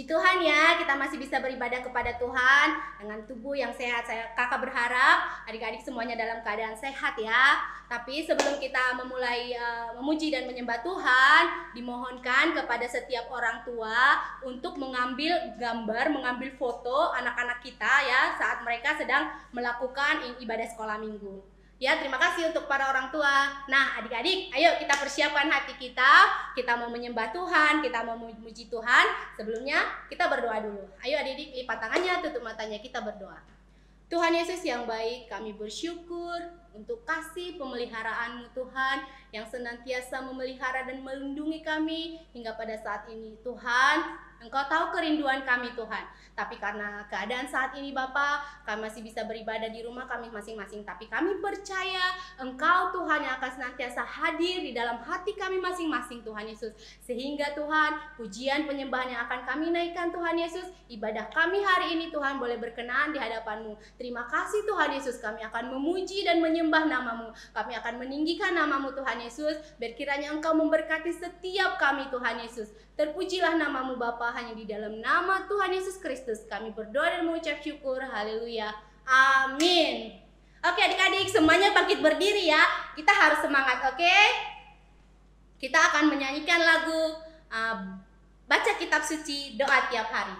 Puji Tuhan ya, kita masih bisa beribadah kepada Tuhan dengan tubuh yang sehat. Kakak berharap adik-adik semuanya dalam keadaan sehat ya. Tapi sebelum kita memulai memuji dan menyembah Tuhan, dimohonkan kepada setiap orang tua untuk mengambil gambar, mengambil foto anak-anak kita ya saat mereka sedang melakukan ibadah sekolah minggu. Ya, terima kasih untuk para orang tua. Nah, adik-adik, ayo kita persiapkan hati kita. Kita mau menyembah Tuhan, kita mau memuji Tuhan. Sebelumnya, kita berdoa dulu. Ayo adik-adik, lipat tangannya, tutup matanya, kita berdoa. Tuhan Yesus yang baik, kami bersyukur untuk kasih pemeliharaan-Mu Tuhan yang senantiasa memelihara dan melindungi kami hingga pada saat ini. Tuhan, Engkau tahu kerinduan kami Tuhan. Tapi karena keadaan saat ini Bapa, kami masih bisa beribadah di rumah kami masing-masing. Tapi kami percaya Engkau Tuhan yang akan senantiasa hadir di dalam hati kami masing-masing Tuhan Yesus. Sehingga Tuhan, pujian penyembahan yang akan kami naikkan Tuhan Yesus, ibadah kami hari ini Tuhan boleh berkenan di hadapan-Mu. Terima kasih Tuhan Yesus, kami akan memuji dan menyembah nama-Mu. Kami akan meninggikan nama-Mu Tuhan Yesus. Berkiranya Engkau memberkati setiap kami Tuhan Yesus. Terpujilah nama-Mu Bapa, hanya di dalam nama Tuhan Yesus Kristus kami berdoa dan mengucap syukur. Haleluya. Amin. Oke adik-adik, semuanya bangkit berdiri ya. Kita harus semangat, oke? Kita akan menyanyikan lagu baca kitab suci, doa tiap hari.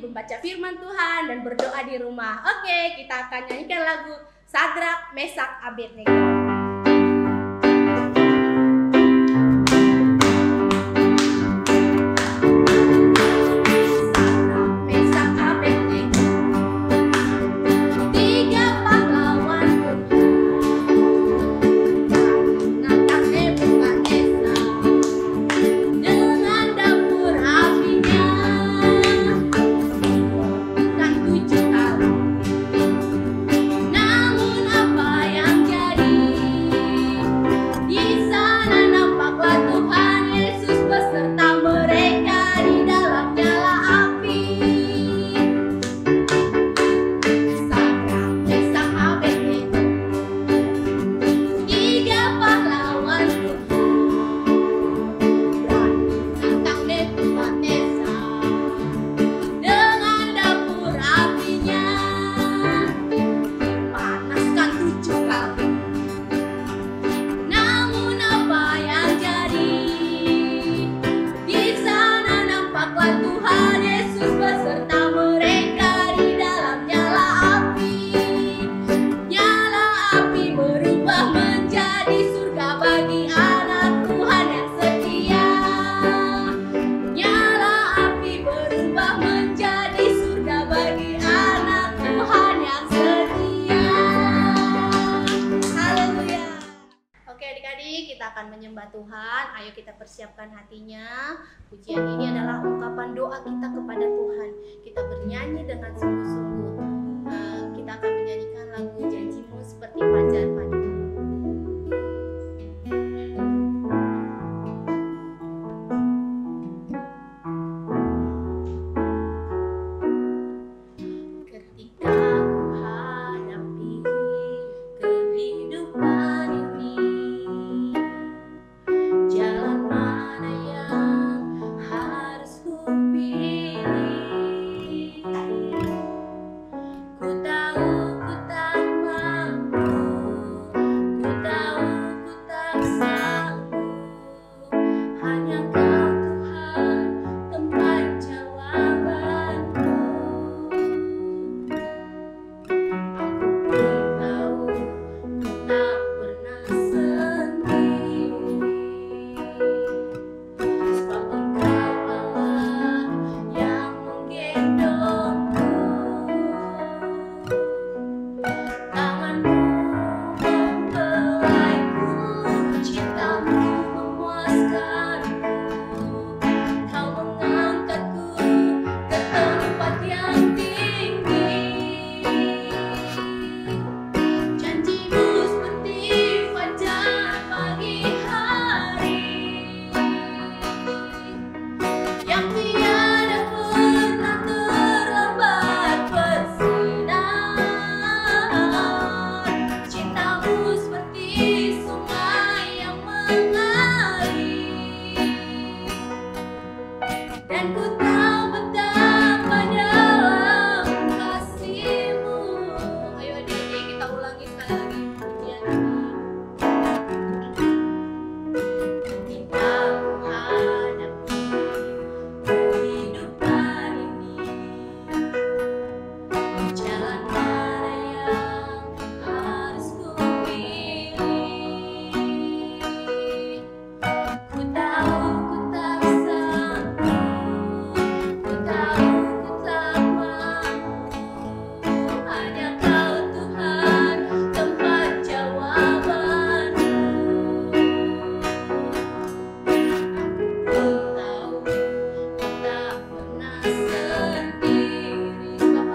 Membaca firman Tuhan dan berdoa di rumah. Oke, kita akan nyanyikan lagu Sadrak, Mesak, Abednego. Namun apa yang jadi Tuhan Yesus beserta mereka di dalam nyala api. Nyala api berubah menjadi surga bagi anak Tuhan yang setia. Nyala api berubah menjadi surga bagi anak Tuhan yang setia. Haleluya. Oke adik-adik, kita akan menyembah Tuhan. Ayo kita persiapkan hatinya. Pujian ini adalah ungkapan doa kita kepada Tuhan. Kita bernyanyi dengan sungguh-sungguh. Kita akan menyanyikan lagu Janjimu Seperti Fajar Pagi. Ketika ku hadapi kehidupan ini, jalan mana yang harus ku pilih? Ku tahu ku tak mampu, ku tahu ku tak sanggup. Hanya Kau Tuhan tempat jawabanku. Aku tahu ku tak pernah sendiri, sebab Engkau Allah yang menggendongku. Tanganmu membelaiku, cintamu memuaskanku. Kau mengangkatku ke tempat yang tinggi. Janjimu seperti fajar pagi hari, yang tiada pernah terlambat bersinar. Cintamu seperti sungai yang mengalir, dan ku tahu betapa dalam kasih-Mu. Ayo adik-adik, kita ulangi sekali lagi pujian ini. Ketika ku hadapi kehidupan ini, jalan mana yang harus ku pilih? Ku tahu ku tak sanggup, ku tahu ku tak mampu. Hanya Kau Tuhan tempat jawabanku. Aku tahu ku tak pernah sendiri, sebab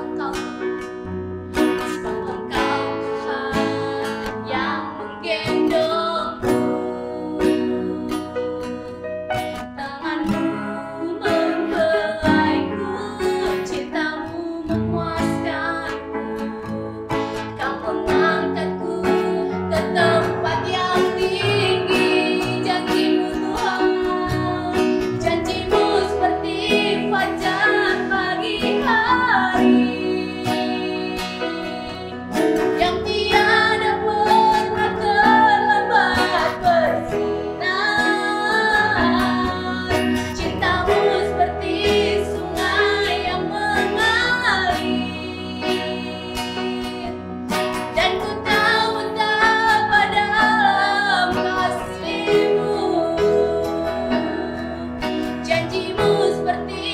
Engkau Tuhan yang menggendongku. Tanganmu membelaiku, cintamu memuaskanku. Kau mengangkatku ke tempat yang tinggi. Janjimu Tuhan, janjimu seperti fajar pagi hari, yang tiada pernah terlambat bersinar. Cintamu seperti sungai yang mengalir, dan ku tahu betapa dalam kasih-Mu. Janjimu seperti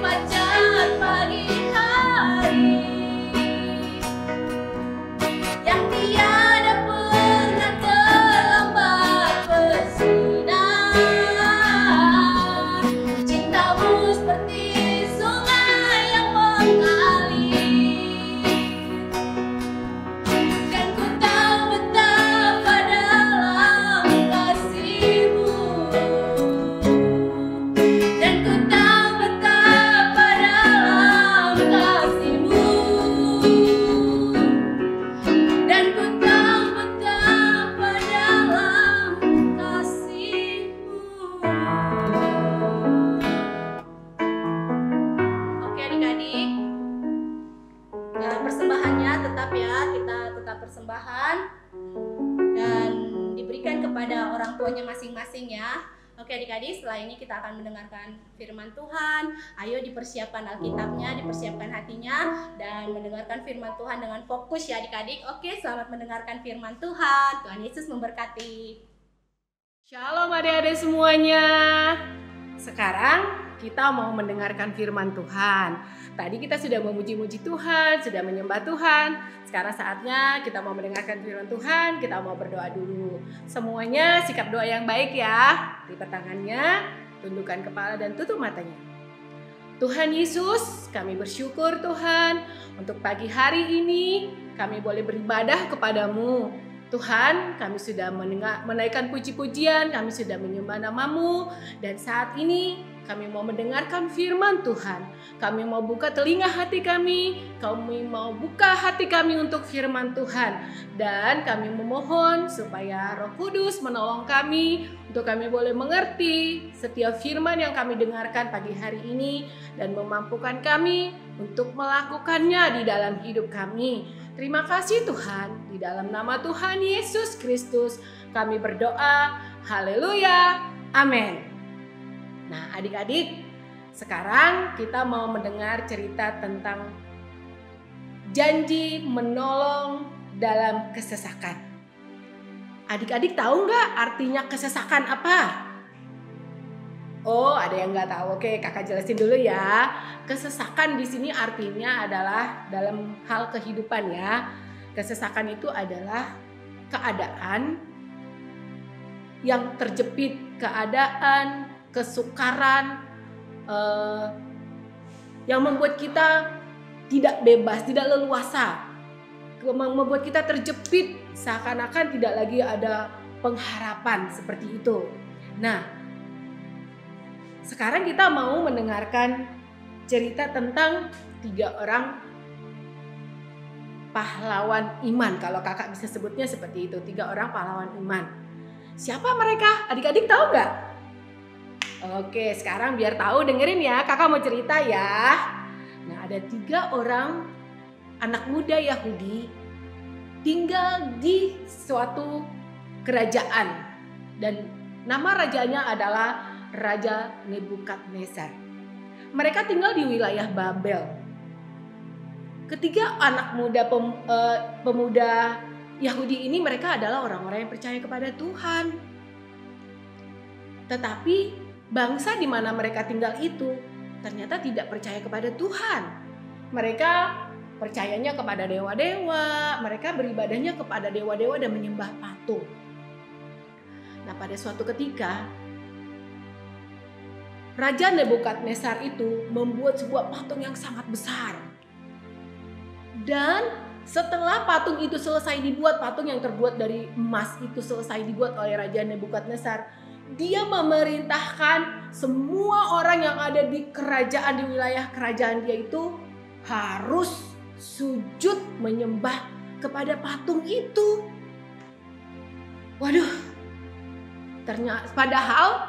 fajar pagi hari, yang tiada pernah terlambat bersinar. Cintamu seperti sungai yang mengalir, dan ku tahu betapa dalam kasih-Mu. Dan ku tahu betapa dalam kasih-Mu. Dan ku tahu betapa dalam kasih-Mu. Oke adik-adik, dalam persembahannya tetap ya, kita tetap persembahan dan diberikan kepada orang tuanya masing-masing ya. Oke adik-adik, setelah ini kita akan mendengarkan firman Tuhan. Ayo dipersiapkan Alkitabnya, dipersiapkan hatinya, dan mendengarkan firman Tuhan dengan fokus ya adik-adik. Oke, selamat mendengarkan firman Tuhan. Tuhan Yesus memberkati. Shalom adik-adik semuanya. Sekarang kita mau mendengarkan firman Tuhan. Tadi kita sudah memuji-muji Tuhan, sudah menyembah Tuhan. Sekarang saatnya kita mau mendengarkan firman Tuhan, kita mau berdoa dulu. Semuanya sikap doa yang baik ya. Lipat tangannya, tundukkan kepala dan tutup matanya. Tuhan Yesus, kami bersyukur Tuhan untuk pagi hari ini kami boleh beribadah kepadamu. Tuhan, kami sudah menaikkan puji-pujian, kami sudah menyembah nama-Mu, dan saat ini kami mau mendengarkan firman Tuhan. Kami mau buka telinga hati kami mau buka hati kami untuk firman Tuhan. Dan kami memohon supaya Roh Kudus menolong kami untuk kami boleh mengerti setiap firman yang kami dengarkan pagi hari ini dan memampukan kami untuk melakukannya di dalam hidup kami. Terima kasih Tuhan, di dalam nama Tuhan Yesus Kristus kami berdoa, haleluya, amin. Nah adik-adik, sekarang kita mau mendengar cerita tentang janji menolong dalam kesesakan. Adik-adik tahu nggak artinya kesesakan apa? Oh, ada yang nggak tahu. Oke, kakak jelasin dulu ya. Kesesakan di sini artinya adalah dalam hal kehidupan ya. Kesesakan itu adalah keadaan yang terjepit, keadaan kesukaran yang membuat kita tidak bebas, tidak leluasa, membuat kita terjepit, seakan-akan tidak lagi ada pengharapan seperti itu. Nah, sekarang kita mau mendengarkan cerita tentang 3 orang pahlawan iman. Kalau kakak bisa sebutnya seperti itu, 3 orang pahlawan iman. Siapa mereka? Adik-adik tahu nggak? Oke, sekarang biar tahu dengerin ya, kakak mau cerita ya. Nah, ada 3 orang anak muda Yahudi tinggal di suatu kerajaan. Dan nama rajanya adalah Raja Nebukadnezar. Mereka tinggal di wilayah Babel. Ketiga anak muda pemuda Yahudi ini, mereka adalah orang-orang yang percaya kepada Tuhan. Tetapi bangsa di mana mereka tinggal itu ternyata tidak percaya kepada Tuhan. Mereka percayanya kepada dewa-dewa, mereka beribadahnya kepada dewa-dewa dan menyembah patung. Nah, pada suatu ketika Raja Nebukadnezar itu membuat sebuah patung yang sangat besar. Dan setelah patung itu selesai dibuat, patung yang terbuat dari emas itu selesai dibuat oleh Raja Nebukadnezar, dia memerintahkan semua orang yang ada di kerajaan, di wilayah kerajaan dia itu harus sujud menyembah kepada patung itu. Waduh, ternyata padahal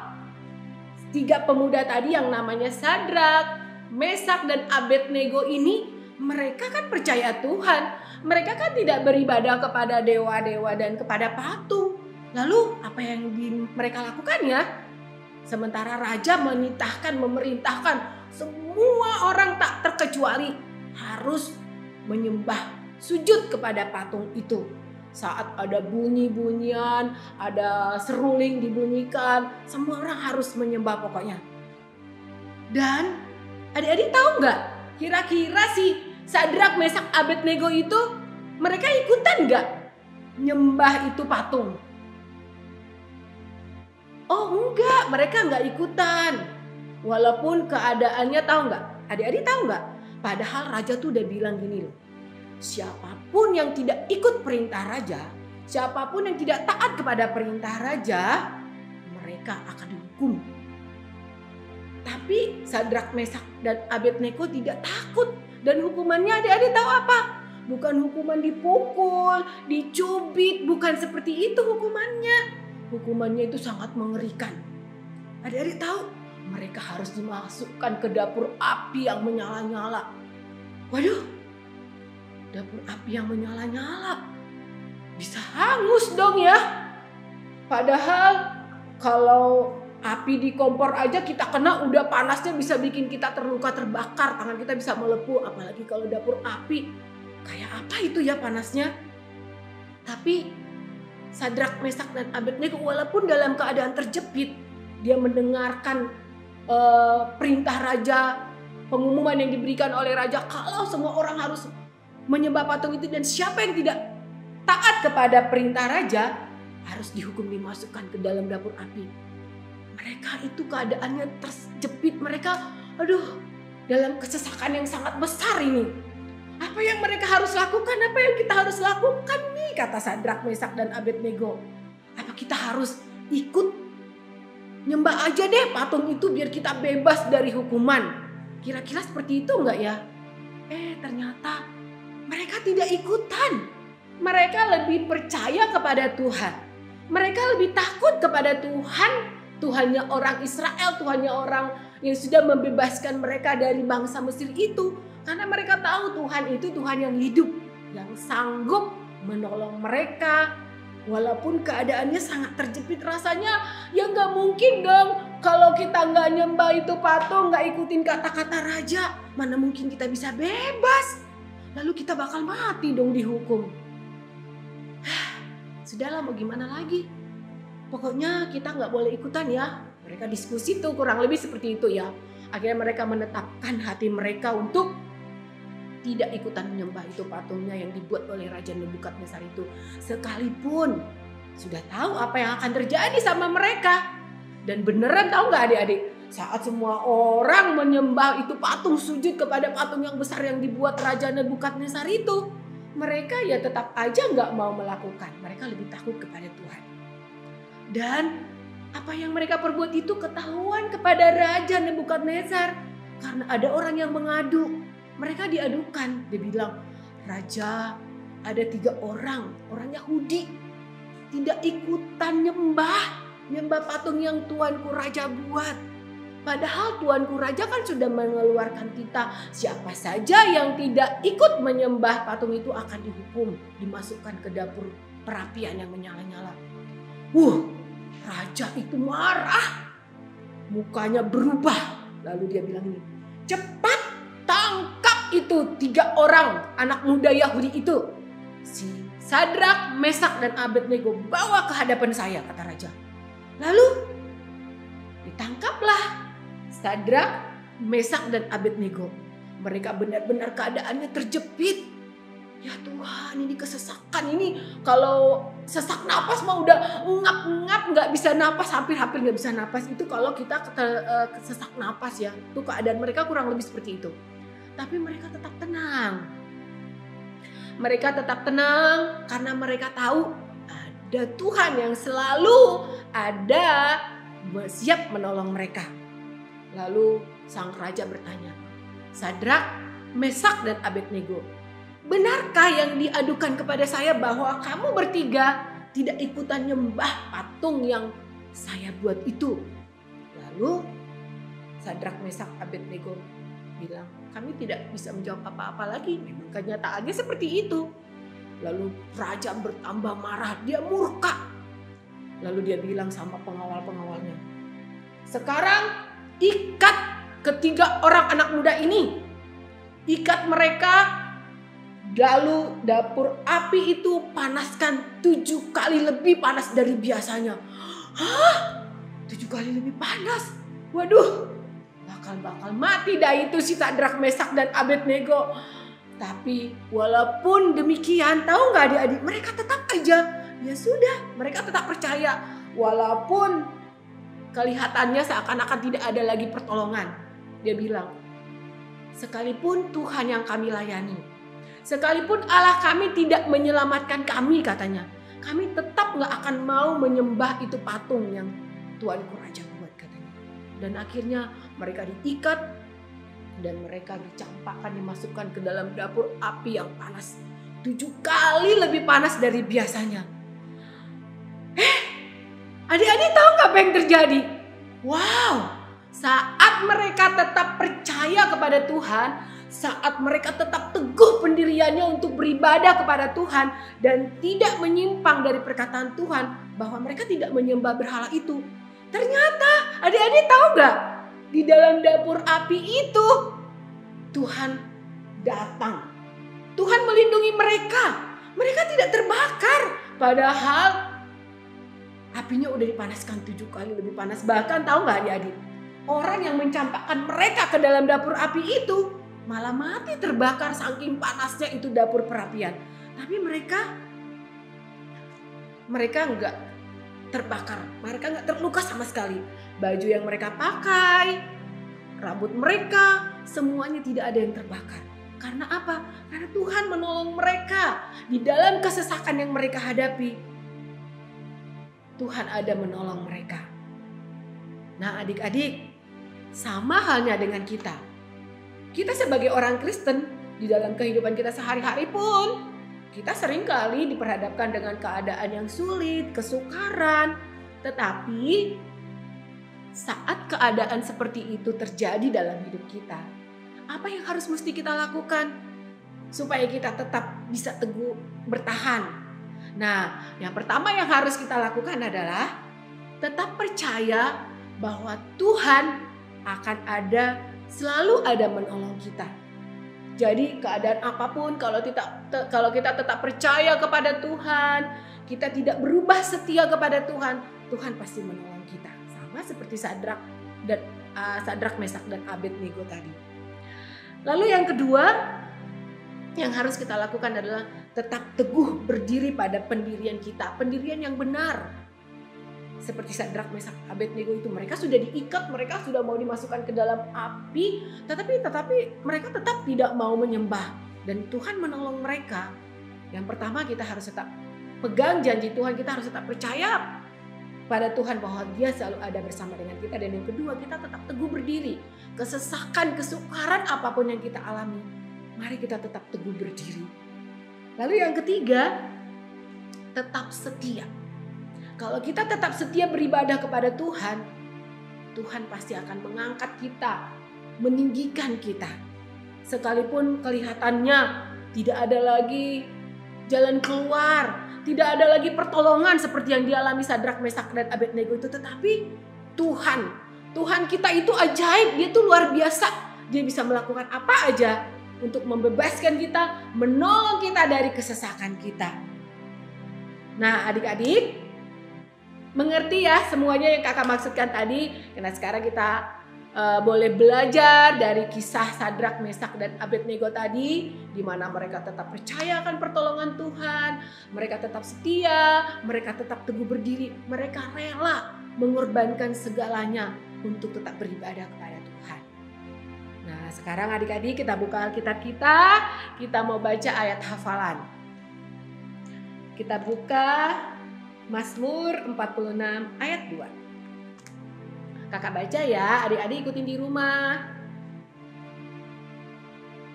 3 pemuda tadi yang namanya Sadrak, Mesak, dan Abednego ini, mereka kan percaya Tuhan. Mereka kan tidak beribadah kepada dewa-dewa dan kepada patung. Lalu apa yang mereka lakukan ya? Sementara raja memerintahkan semua orang tak terkecuali harus menyembah, sujud kepada patung itu. Saat ada bunyi-bunyian, ada seruling dibunyikan, semua orang harus menyembah pokoknya. Dan adik-adik tahu nggak? Kira-kira si Sadrak, Mesak, Abednego itu mereka ikutan nggak nyembah itu patung? Oh enggak, mereka nggak ikutan. Walaupun keadaannya tahu nggak? Adik-adik tahu nggak? Padahal raja tuh udah bilang gini loh. Siapapun yang tidak ikut perintah raja, siapapun yang tidak taat kepada perintah raja, mereka akan dihukum. Tapi Sadrak, Mesak, dan Abednego tidak takut. Dan hukumannya adik-adik tahu apa? Bukan hukuman dipukul, dicubit, bukan seperti itu hukumannya. Hukumannya itu sangat mengerikan. Adik-adik tahu? Mereka harus dimasukkan ke dapur api yang menyala-nyala. Waduh, dapur api yang menyala-nyala. Bisa hangus dong ya. Padahal kalau Api di kompor aja kita kena udah panasnya bisa bikin kita terluka, terbakar, tangan kita bisa melepuh. Apalagi kalau dapur api, kayak apa itu ya panasnya. Tapi Sadrak, Mesak, dan Abednego walaupun dalam keadaan terjepit, dia mendengarkan perintah raja, pengumuman yang diberikan oleh raja kalau semua orang harus menyembah patung itu, dan siapa yang tidak taat kepada perintah raja harus dihukum, dimasukkan ke dalam dapur api. Mereka itu keadaannya terjepit, mereka dalam kesesakan yang sangat besar ini. Apa yang mereka harus lakukan? Apa yang kita harus lakukan nih, kata Sadrak, Mesak, dan Abednego. Apa kita harus ikut nyembah aja deh patung itu biar kita bebas dari hukuman? Kira-kira seperti itu enggak ya? Ternyata mereka tidak ikutan. Mereka lebih percaya kepada Tuhan. Mereka lebih takut kepada Tuhan. Tuhannya orang Israel, Tuhannya orang yang sudah membebaskan mereka dari bangsa Mesir itu. Karena mereka tahu Tuhan itu Tuhan yang hidup, yang sanggup menolong mereka. Walaupun keadaannya sangat terjepit, rasanya ya gak mungkin dong kalau kita gak nyembah itu patung, gak ikutin kata-kata raja. Mana mungkin kita bisa bebas. Lalu kita bakal mati dong dihukum. Sudahlah, mau gimana lagi. Pokoknya kita gak boleh ikutan ya. Mereka diskusi tuh kurang lebih seperti itu ya. Akhirnya mereka menetapkan hati mereka untuk tidak ikutan menyembah itu patungnya yang dibuat oleh Raja Nebukadnezar itu. Sekalipun sudah tahu apa yang akan terjadi sama mereka. Dan beneran tahu gak adik-adik? Saat semua orang menyembah itu patung, sujud kepada patung yang besar yang dibuat Raja Nebukadnezar itu, mereka ya tetap aja gak mau melakukan. Mereka lebih takut kepada Tuhan. Dan apa yang mereka perbuat itu ketahuan kepada Raja Nebukadnezar. Karena ada orang yang mengadu. Mereka diadukan. Dia bilang, Raja, ada 3 orang Yahudi tidak ikutan nyembah patung yang tuanku Raja buat. Padahal tuanku Raja kan sudah mengeluarkan titah, siapa saja yang tidak ikut menyembah patung itu akan dihukum, dimasukkan ke dapur perapian yang menyala-nyala. Raja itu marah, mukanya berubah. Lalu dia bilang ini, cepat tangkap itu 3 orang anak muda Yahudi itu. Si Sadrak, Mesak, dan Abednego bawa ke hadapan saya, kata raja. Lalu ditangkaplah Sadrak, Mesak, dan Abednego. Mereka benar-benar keadaannya terjepit. Ya Tuhan, ini kesesakan ini. Kalau sesak napas mah udah ngap-ngap, nggak bisa napas, hampir-hampir nggak bisa napas. Itu kalau kita sesak napas ya. Itu keadaan mereka kurang lebih seperti itu. Tapi mereka tetap tenang. Mereka tetap tenang karena mereka tahu ada Tuhan yang selalu ada siap menolong mereka. Lalu sang raja bertanya, Sadrak, Mesak, dan Abednego, benarkah yang diadukan kepada saya bahwa kamu bertiga tidak ikutan nyembah patung yang saya buat itu? Lalu Sadrak, Mesak, Abednego bilang, kami tidak bisa menjawab apa-apa lagi. Memang kenyataannya seperti itu. Lalu raja bertambah marah, dia murka. Lalu dia bilang sama pengawal-pengawalnya, sekarang ikat ketiga orang anak muda ini. Ikat mereka. Lalu dapur api itu panaskan 7 kali lebih panas dari biasanya. 7 kali lebih panas? Waduh, bakal mati dah itu si Sadrak, Mesak, dan Abednego. Tapi walaupun demikian, tahu nggak adik-adik, mereka tetap aja, ya sudah, mereka tetap percaya. Walaupun kelihatannya seakan-akan tidak ada lagi pertolongan. Dia bilang, sekalipun Tuhan yang kami layani, sekalipun Allah kami tidak menyelamatkan kami, katanya, kami tetap gak akan mau menyembah itu patung yang tuanku raja buat, katanya. Dan akhirnya mereka diikat dan mereka dicampakkan, dimasukkan ke dalam dapur api yang panas 7 kali lebih panas dari biasanya. Adik-adik tahu gak apa yang terjadi? Wow, saat mereka tetap percaya kepada Tuhan, saat mereka tetap teguh pendiriannya untuk beribadah kepada Tuhan dan tidak menyimpang dari perkataan Tuhan bahwa mereka tidak menyembah berhala itu, Ternyata adik-adik tahu nggak? Di dalam dapur api itu Tuhan datang. Tuhan melindungi mereka. Mereka tidak terbakar. Padahal apinya udah dipanaskan 7 kali lebih panas. Bahkan tahu nggak adik-adik? Orang yang mencampakkan mereka ke dalam dapur api itu malah mati terbakar saking panasnya itu dapur perapian. Tapi mereka nggak terbakar. Mereka nggak terluka sama sekali. Baju yang mereka pakai, rambut mereka, semuanya tidak ada yang terbakar. Karena apa? Karena Tuhan menolong mereka di dalam kesesakan yang mereka hadapi. Tuhan ada menolong mereka. Nah adik-adik, sama halnya dengan kita. Kita sebagai orang Kristen, di dalam kehidupan kita sehari-hari pun, kita seringkali diperhadapkan dengan keadaan yang sulit, kesukaran. Tetapi saat keadaan seperti itu terjadi dalam hidup kita, apa yang harus mesti kita lakukan supaya kita tetap bisa teguh bertahan? Nah, yang pertama yang harus kita lakukan adalah tetap percaya bahwa Tuhan akan selalu ada menolong kita. Jadi keadaan apapun kalau kita tetap percaya kepada Tuhan, kita tidak berubah setia kepada Tuhan, Tuhan pasti menolong kita. Sama seperti Sadrak, Mesak dan Abednego tadi. Lalu yang kedua yang harus kita lakukan adalah tetap teguh berdiri pada pendirian kita, pendirian yang benar. Seperti Sadrak, Mesak, Abednego itu mereka sudah diikat, mereka sudah mau dimasukkan ke dalam api, tetapi mereka tetap tidak mau menyembah dan Tuhan menolong mereka. Yang pertama kita harus tetap pegang janji Tuhan, kita harus tetap percaya pada Tuhan bahwa Dia selalu ada bersama dengan kita. Dan yang kedua kita tetap teguh berdiri. Kesesakan, kesukaran apapun yang kita alami, mari kita tetap teguh berdiri. Lalu yang ketiga, tetap setia. Kalau kita tetap setia beribadah kepada Tuhan, Tuhan pasti akan mengangkat kita, meninggikan kita. Sekalipun kelihatannya tidak ada lagi jalan keluar, tidak ada lagi pertolongan seperti yang dialami Sadrak, Mesak dan Abednego itu, tetapi Tuhan kita itu ajaib, Dia itu luar biasa. Dia bisa melakukan apa aja untuk membebaskan kita, menolong kita dari kesesakan kita. Nah adik-adik, mengerti ya semuanya yang kakak maksudkan tadi. Karena sekarang kita boleh belajar dari kisah Sadrak, Mesak dan Abednego tadi, di mana mereka tetap percaya akan pertolongan Tuhan, mereka tetap setia, mereka tetap teguh berdiri, mereka rela mengorbankan segalanya untuk tetap beribadah kepada Tuhan. Nah sekarang adik-adik kita buka Alkitab kita mau baca ayat hafalan. Kita buka Mazmur 46 ayat 2. Kakak baca ya, adik-adik ikutin di rumah.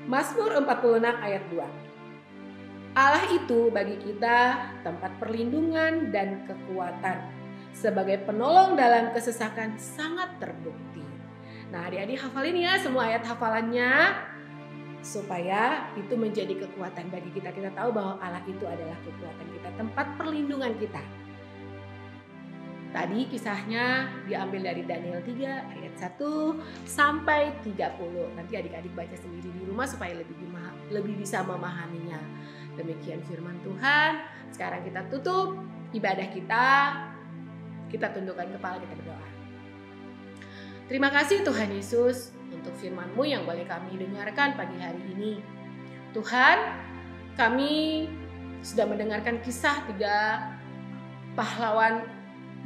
Mazmur 46 ayat 2. Allah itu bagi kita tempat perlindungan dan kekuatan, sebagai penolong dalam kesesakan sangat terbukti. Nah adik-adik hafalin ya semua ayat hafalannya, supaya itu menjadi kekuatan bagi kita. Kita tahu bahwa Allah itu adalah kekuatan kita, tempat perlindungan kita. Tadi kisahnya diambil dari Daniel 3 ayat 1 sampai 30. Nanti adik-adik baca sendiri di rumah supaya lebih bisa memahaminya. Demikian firman Tuhan. Sekarang kita tutup ibadah kita. Kita tundukkan kepala, kita berdoa. Terima kasih Tuhan Yesus untuk firman-Mu yang boleh kami dengarkan pagi hari ini. Tuhan, kami sudah mendengarkan kisah 3 pahlawan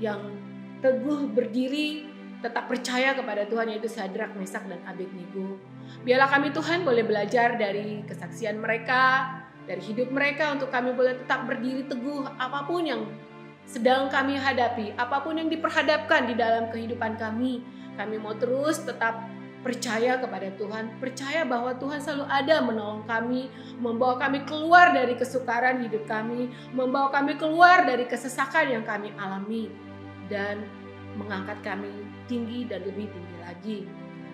yang teguh berdiri, tetap percaya kepada Tuhan, yaitu Sadrak, Mesak dan Abednego. Biarlah kami Tuhan boleh belajar dari kesaksian mereka, dari hidup mereka, untuk kami boleh tetap berdiri teguh apapun yang sedang kami hadapi, apapun yang diperhadapkan di dalam kehidupan kami. Kami mau terus tetap percaya kepada Tuhan, percaya bahwa Tuhan selalu ada menolong kami, membawa kami keluar dari kesukaran hidup kami, membawa kami keluar dari kesesakan yang kami alami, dan mengangkat kami tinggi dan lebih tinggi lagi.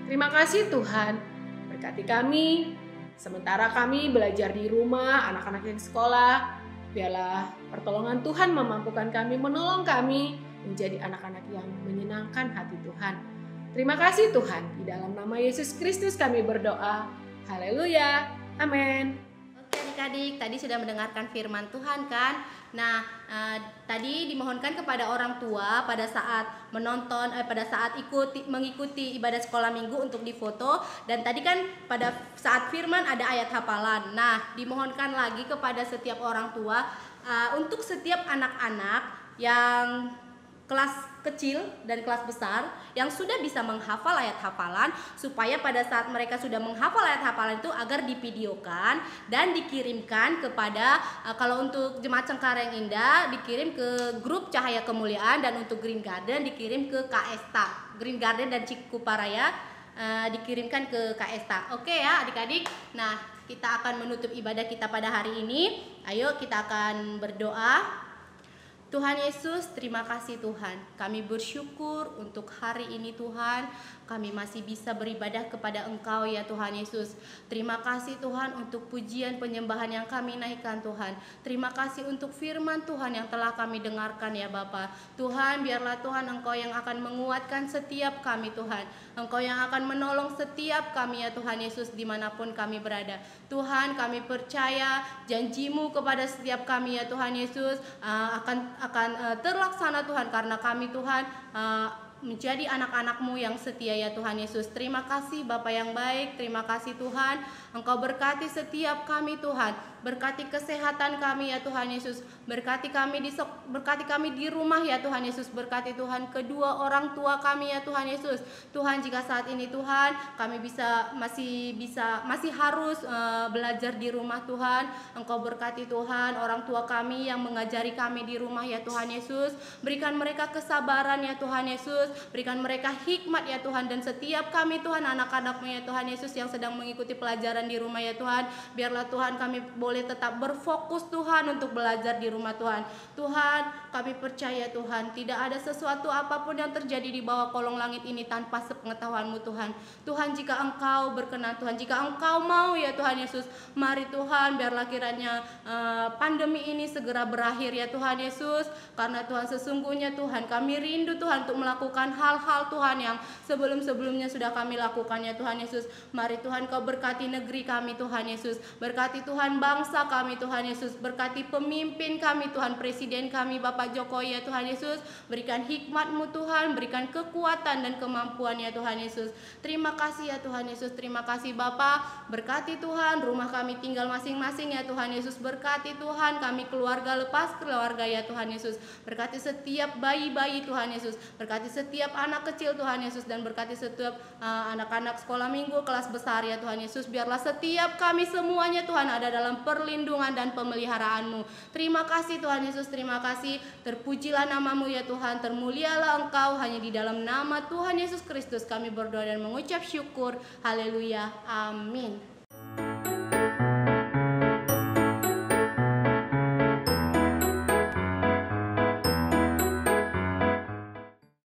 Terima kasih Tuhan, berkati kami sementara kami belajar di rumah, anak-anak yang sekolah. Biarlah pertolongan Tuhan memampukan kami, menolong kami menjadi anak-anak yang menyenangkan hati Tuhan. Terima kasih Tuhan, di dalam nama Yesus Kristus kami berdoa. Haleluya, amin. Oke adik-adik, tadi sudah mendengarkan firman Tuhan kan? Nah, tadi dimohonkan kepada orang tua pada saat menonton, pada saat mengikuti ibadah sekolah minggu untuk difoto. Dan tadi kan pada saat firman ada ayat hafalan. Nah, dimohonkan lagi kepada setiap orang tua untuk setiap anak-anak yang kelas kecil dan kelas besar yang sudah bisa menghafal ayat hafalan, supaya pada saat mereka sudah menghafal ayat hafalan itu agar divideokan dan dikirimkan kepada kalau untuk Jemaat Cengkareng Indah dikirim ke grup Cahaya Kemuliaan, dan untuk Green Garden dikirim ke KSTA. Green Garden dan Cikuparaya dikirimkan ke KSTA. Oke ya adik-adik. Nah, kita akan menutup ibadah kita pada hari ini. Ayo kita akan berdoa. Tuhan Yesus, terima kasih Tuhan. Kami bersyukur untuk hari ini Tuhan. Kami masih bisa beribadah kepada Engkau ya Tuhan Yesus. Terima kasih Tuhan untuk pujian penyembahan yang kami naikkan Tuhan. Terima kasih untuk firman Tuhan yang telah kami dengarkan ya Bapa. Tuhan, biarlah Tuhan Engkau yang akan menguatkan setiap kami Tuhan. Engkau yang akan menolong setiap kami ya Tuhan Yesus dimanapun kami berada. Tuhan, kami percaya janji-Mu kepada setiap kami ya Tuhan Yesus akan terlaksana Tuhan, karena kami Tuhan menjadi anak-anak-Mu yang setia ya Tuhan Yesus. Terima kasih Bapa yang baik, terima kasih Tuhan. Engkau berkati setiap kami Tuhan, berkati kesehatan kami ya Tuhan Yesus, berkati kami di rumah ya Tuhan Yesus, berkati Tuhan kedua orang tua kami ya Tuhan Yesus. Tuhan, jika saat ini Tuhan kami masih harus belajar di rumah Tuhan, Engkau berkati Tuhan orang tua kami yang mengajari kami di rumah ya Tuhan Yesus. Berikan mereka kesabaran ya Tuhan Yesus, berikan mereka hikmat ya Tuhan, dan setiap kami Tuhan anak-anak-Mu ya Tuhan Yesus yang sedang mengikuti pelajaran di rumah ya Tuhan, biarlah Tuhan kami boleh tetap berfokus Tuhan untuk belajar di rumah Tuhan. Tuhan, kami percaya Tuhan tidak ada sesuatu apapun yang terjadi di bawah kolong langit ini tanpa sepengetahuan-Mu Tuhan. Tuhan, jika Engkau berkenan Tuhan, jika Engkau mau ya Tuhan Yesus, mari Tuhan biarlah kiranya pandemi ini segera berakhir ya Tuhan Yesus, karena Tuhan sesungguhnya Tuhan kami rindu Tuhan untuk melakukan hal-hal Tuhan yang sebelum-sebelumnya sudah kami lakukan ya Tuhan Yesus. Mari Tuhan Kau berkati negeri kami Tuhan Yesus, berkati Tuhan bangsa kami Tuhan Yesus, berkati pemimpin kami Tuhan, presiden kami Bapak Jokowi ya Tuhan Yesus. Berikan hikmat-Mu Tuhan, berikan kekuatan dan kemampuan ya Tuhan Yesus. Terima kasih ya Tuhan Yesus, terima kasih Bapak. Berkati Tuhan rumah kami tinggal masing-masing ya Tuhan Yesus, berkati Tuhan kami keluarga lepas keluarga ya Tuhan Yesus. Berkati setiap bayi-bayi Tuhan Yesus, berkati setiap anak kecil Tuhan Yesus, dan berkati setiap anak-anak sekolah minggu kelas besar ya Tuhan Yesus. Biarlah setiap kami semuanya Tuhan ada dalam perlindungan dan pemeliharaan-Mu. Terima kasih Tuhan Yesus, terima kasih. Terpujilah nama-Mu ya Tuhan, termulialah Engkau. Hanya di dalam nama Tuhan Yesus Kristus kami berdoa dan mengucap syukur. Haleluya, amin.